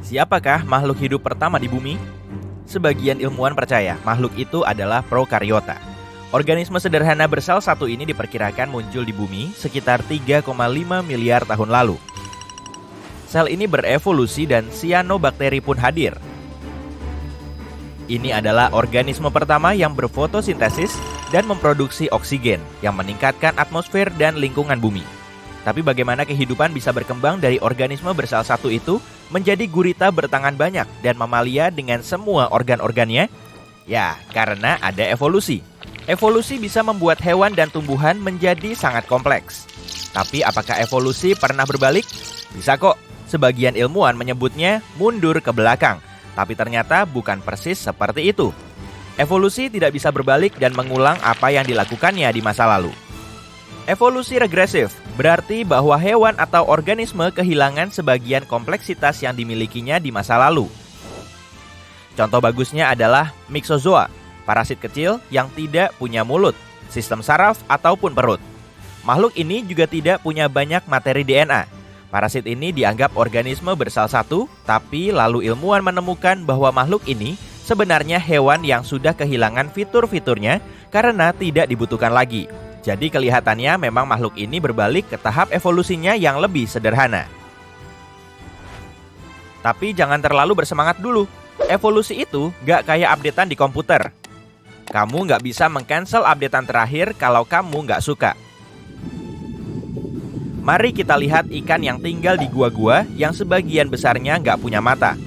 Siapakah makhluk hidup pertama di bumi? Sebagian ilmuwan percaya makhluk itu adalah prokariota. Organisme sederhana bersel satu ini diperkirakan muncul di bumi sekitar 3,5 miliar tahun lalu. Sel ini berevolusi dan sianobakteri pun hadir. Ini adalah organisme pertama yang berfotosintesis dan memproduksi oksigen yang meningkatkan atmosfer dan lingkungan bumi. Tapi bagaimana kehidupan bisa berkembang dari organisme bersel satu itu menjadi gurita bertangan banyak dan mamalia dengan semua organ-organnya? Ya, karena ada evolusi. Evolusi bisa membuat hewan dan tumbuhan menjadi sangat kompleks. Tapi apakah evolusi pernah berbalik? Bisa kok. Sebagian ilmuwan menyebutnya mundur ke belakang. Tapi ternyata bukan persis seperti itu. Evolusi tidak bisa berbalik dan mengulang apa yang dilakukannya di masa lalu. Evolusi regresif berarti bahwa hewan atau organisme kehilangan sebagian kompleksitas yang dimilikinya di masa lalu. Contoh bagusnya adalah Myxozoa, parasit kecil yang tidak punya mulut, sistem saraf ataupun perut. Makhluk ini juga tidak punya banyak materi DNA. Parasit ini dianggap organisme bersel satu, tapi lalu ilmuwan menemukan bahwa makhluk ini sebenarnya hewan yang sudah kehilangan fitur-fiturnya karena tidak dibutuhkan lagi. Jadi kelihatannya memang makhluk ini berbalik ke tahap evolusinya yang lebih sederhana. Tapi jangan terlalu bersemangat dulu. Evolusi itu nggak kayak updatean di komputer. Kamu nggak bisa meng-cancel updatean terakhir kalau kamu nggak suka. Mari kita lihat ikan yang tinggal di gua-gua yang sebagian besarnya nggak punya mata.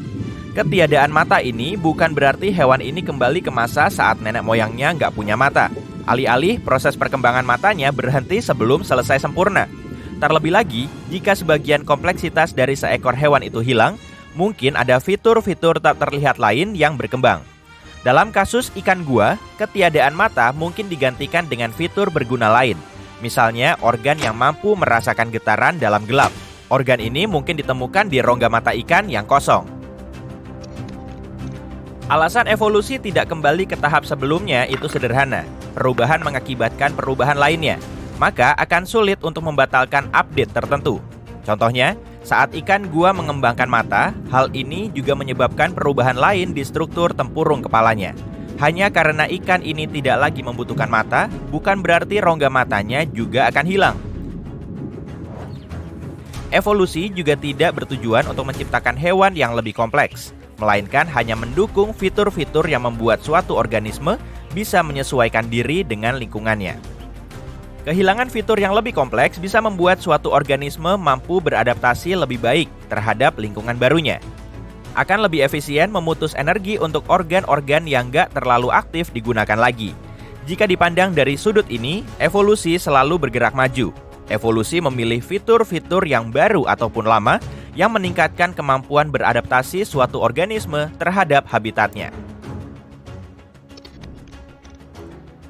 Ketiadaan mata ini bukan berarti hewan ini kembali ke masa saat nenek moyangnya nggak punya mata. Alih-alih proses perkembangan matanya berhenti sebelum selesai sempurna. Terlebih lagi, jika sebagian kompleksitas dari seekor hewan itu hilang, mungkin ada fitur-fitur tak terlihat lain yang berkembang. Dalam kasus ikan gua, ketiadaan mata mungkin digantikan dengan fitur berguna lain. Misalnya, organ yang mampu merasakan getaran dalam gelap. Organ ini mungkin ditemukan di rongga mata ikan yang kosong. Alasan evolusi tidak kembali ke tahap sebelumnya itu sederhana. Perubahan mengakibatkan perubahan lainnya, maka akan sulit untuk membatalkan update tertentu. Contohnya, saat ikan gua mengembangkan mata, hal ini juga menyebabkan perubahan lain di struktur tempurung kepalanya. Hanya karena ikan ini tidak lagi membutuhkan mata, bukan berarti rongga matanya juga akan hilang. Evolusi juga tidak bertujuan untuk menciptakan hewan yang lebih kompleks, melainkan hanya mendukung fitur-fitur yang membuat suatu organisme bisa menyesuaikan diri dengan lingkungannya. Kehilangan fitur yang lebih kompleks bisa membuat suatu organisme mampu beradaptasi lebih baik terhadap lingkungan barunya. Akan lebih efisien memutus energi untuk organ-organ yang gak terlalu aktif digunakan lagi. Jika dipandang dari sudut ini, evolusi selalu bergerak maju. Evolusi memilih fitur-fitur yang baru ataupun lama yang meningkatkan kemampuan beradaptasi suatu organisme terhadap habitatnya.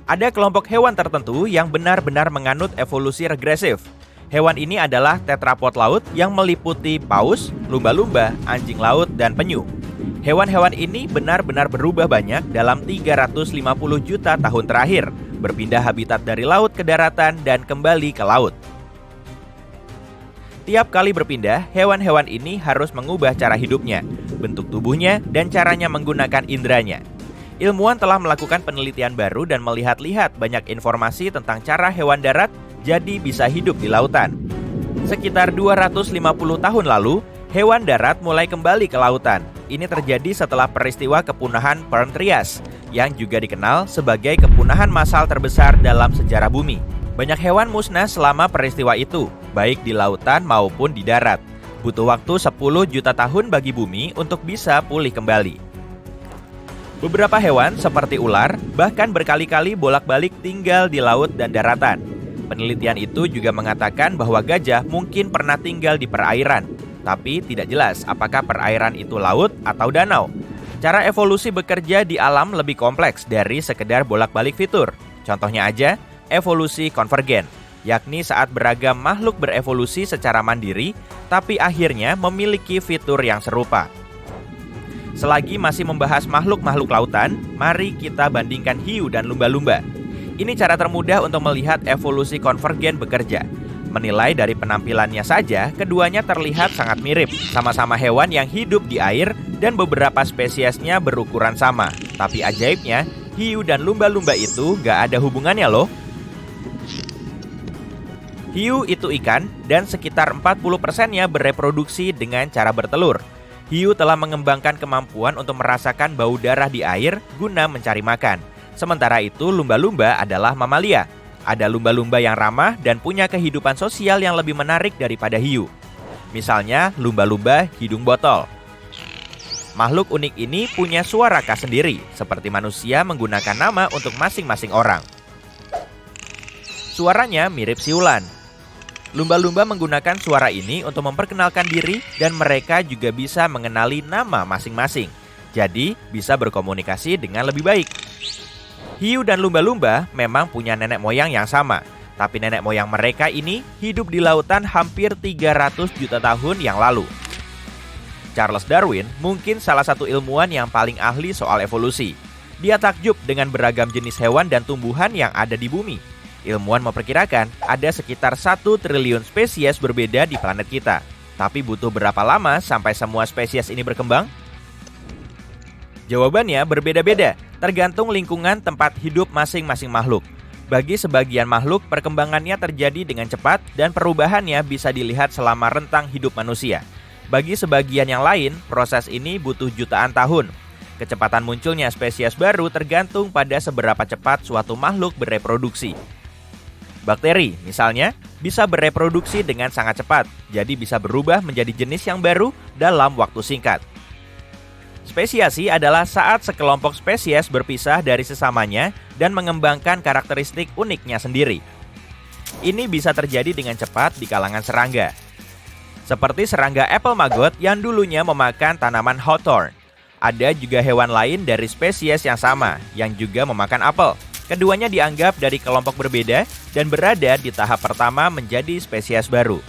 Ada kelompok hewan tertentu yang benar-benar menganut evolusi regresif. Hewan ini adalah tetrapod laut yang meliputi paus, lumba-lumba, anjing laut, dan penyu. Hewan-hewan ini benar-benar berubah banyak dalam 350 juta tahun terakhir, berpindah habitat dari laut ke daratan dan kembali ke laut. Tiap kali berpindah, hewan-hewan ini harus mengubah cara hidupnya, bentuk tubuhnya, dan caranya menggunakan inderanya. Ilmuwan telah melakukan penelitian baru dan melihat-lihat banyak informasi tentang cara hewan darat jadi bisa hidup di lautan. Sekitar 250 tahun lalu, hewan darat mulai kembali ke lautan. Ini terjadi setelah peristiwa kepunahan Perm Trias, yang juga dikenal sebagai kepunahan massal terbesar dalam sejarah bumi. Banyak hewan musnah selama peristiwa itu, baik di lautan maupun di darat. Butuh waktu 10 juta tahun bagi bumi untuk bisa pulih kembali. Beberapa hewan seperti ular bahkan berkali-kali bolak-balik tinggal di laut dan daratan. Penelitian itu juga mengatakan bahwa gajah mungkin pernah tinggal di perairan, tapi tidak jelas apakah perairan itu laut atau danau. Cara evolusi bekerja di alam lebih kompleks dari sekedar bolak-balik fitur. Contohnya aja, evolusi konvergen, yakni saat beragam makhluk berevolusi secara mandiri, tapi akhirnya memiliki fitur yang serupa. Selagi masih membahas makhluk-makhluk lautan, mari kita bandingkan hiu dan lumba-lumba. Ini cara termudah untuk melihat evolusi konvergen bekerja. Menilai dari penampilannya saja, keduanya terlihat sangat mirip. Sama-sama hewan yang hidup di air dan beberapa spesiesnya berukuran sama. Tapi ajaibnya, hiu dan lumba-lumba itu gak ada hubungannya loh. Hiu itu ikan dan sekitar 40%-nya bereproduksi dengan cara bertelur. Hiu telah mengembangkan kemampuan untuk merasakan bau darah di air guna mencari makan. Sementara itu, lumba-lumba adalah mamalia. Ada lumba-lumba yang ramah dan punya kehidupan sosial yang lebih menarik daripada hiu. Misalnya, lumba-lumba hidung botol. Makhluk unik ini punya suara khas sendiri, seperti manusia menggunakan nama untuk masing-masing orang. Suaranya mirip siulan. Lumba-lumba menggunakan suara ini untuk memperkenalkan diri dan mereka juga bisa mengenali nama masing-masing. Jadi, bisa berkomunikasi dengan lebih baik. Hiu dan lumba-lumba memang punya nenek moyang yang sama, tapi nenek moyang mereka ini hidup di lautan hampir 300 juta tahun yang lalu. Charles Darwin mungkin salah satu ilmuwan yang paling ahli soal evolusi. Dia takjub dengan beragam jenis hewan dan tumbuhan yang ada di bumi. Ilmuwan memperkirakan ada sekitar 1 triliun spesies berbeda di planet kita. Tapi butuh berapa lama sampai semua spesies ini berkembang? Jawabannya berbeda-beda, tergantung lingkungan tempat hidup masing-masing makhluk. Bagi sebagian makhluk, perkembangannya terjadi dengan cepat dan perubahannya bisa dilihat selama rentang hidup manusia. Bagi sebagian yang lain, proses ini butuh jutaan tahun. Kecepatan munculnya spesies baru tergantung pada seberapa cepat suatu makhluk bereproduksi. Bakteri, misalnya, bisa bereproduksi dengan sangat cepat, jadi bisa berubah menjadi jenis yang baru dalam waktu singkat. Spesiasi adalah saat sekelompok spesies berpisah dari sesamanya dan mengembangkan karakteristik uniknya sendiri. Ini bisa terjadi dengan cepat di kalangan serangga. Seperti serangga apple maggot yang dulunya memakan tanaman hawthorn. Ada juga hewan lain dari spesies yang sama, yang juga memakan apel. Keduanya dianggap dari kelompok berbeda dan berada di tahap pertama menjadi spesies baru.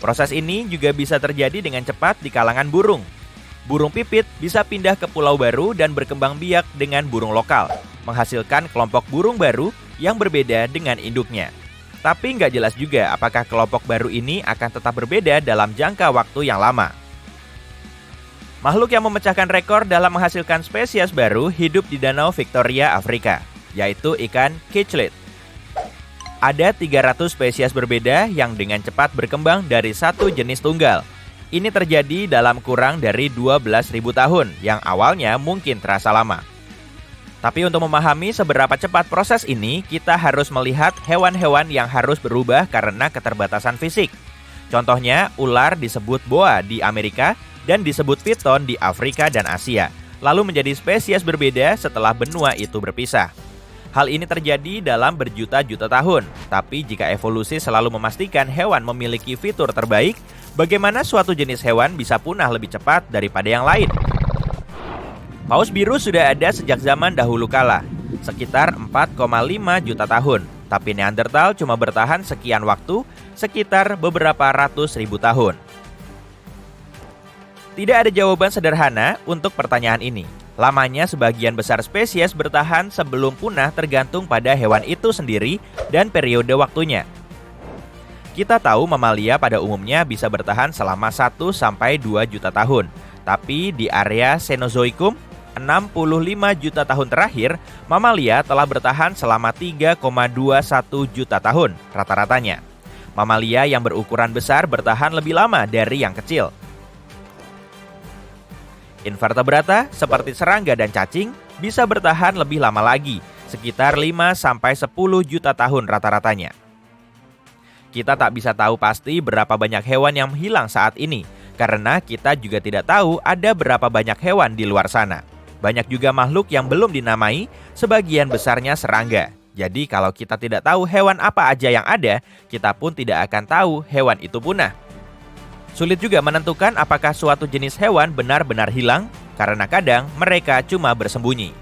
Proses ini juga bisa terjadi dengan cepat di kalangan burung. Burung pipit bisa pindah ke pulau baru dan berkembang biak dengan burung lokal, menghasilkan kelompok burung baru yang berbeda dengan induknya. Tapi nggak jelas juga apakah kelompok baru ini akan tetap berbeda dalam jangka waktu yang lama. Makhluk yang memecahkan rekor dalam menghasilkan spesies baru hidup di Danau Victoria, Afrika, yaitu ikan cichlid. Ada 300 spesies berbeda yang dengan cepat berkembang dari satu jenis tunggal. Ini terjadi dalam kurang dari 12.000 tahun, yang awalnya mungkin terasa lama. Tapi untuk memahami seberapa cepat proses ini, kita harus melihat hewan-hewan yang harus berubah karena keterbatasan fisik. Contohnya, ular disebut boa di Amerika dan disebut piton di Afrika dan Asia, lalu menjadi spesies berbeda setelah benua itu berpisah. Hal ini terjadi dalam berjuta-juta tahun, tapi jika evolusi selalu memastikan hewan memiliki fitur terbaik, bagaimana suatu jenis hewan bisa punah lebih cepat daripada yang lain? Paus biru sudah ada sejak zaman dahulu kala, sekitar 4,5 juta tahun. Tapi Neanderthal cuma bertahan sekian waktu, sekitar beberapa ratus ribu tahun. Tidak ada jawaban sederhana untuk pertanyaan ini. Lamanya sebagian besar spesies bertahan sebelum punah tergantung pada hewan itu sendiri dan periode waktunya. Kita tahu mamalia pada umumnya bisa bertahan selama 1-2 juta tahun. Tapi di area Cenozoikum, 65 juta tahun terakhir, mamalia telah bertahan selama 3,21 juta tahun rata-ratanya. Mamalia yang berukuran besar bertahan lebih lama dari yang kecil. Invertebrata seperti serangga dan cacing bisa bertahan lebih lama lagi, sekitar 5-10 juta tahun rata-ratanya. Kita tak bisa tahu pasti berapa banyak hewan yang hilang saat ini, karena kita juga tidak tahu ada berapa banyak hewan di luar sana. Banyak juga makhluk yang belum dinamai, sebagian besarnya serangga. Jadi kalau kita tidak tahu hewan apa aja yang ada, kita pun tidak akan tahu hewan itu punah. Sulit juga menentukan apakah suatu jenis hewan benar-benar hilang, karena kadang mereka cuma bersembunyi.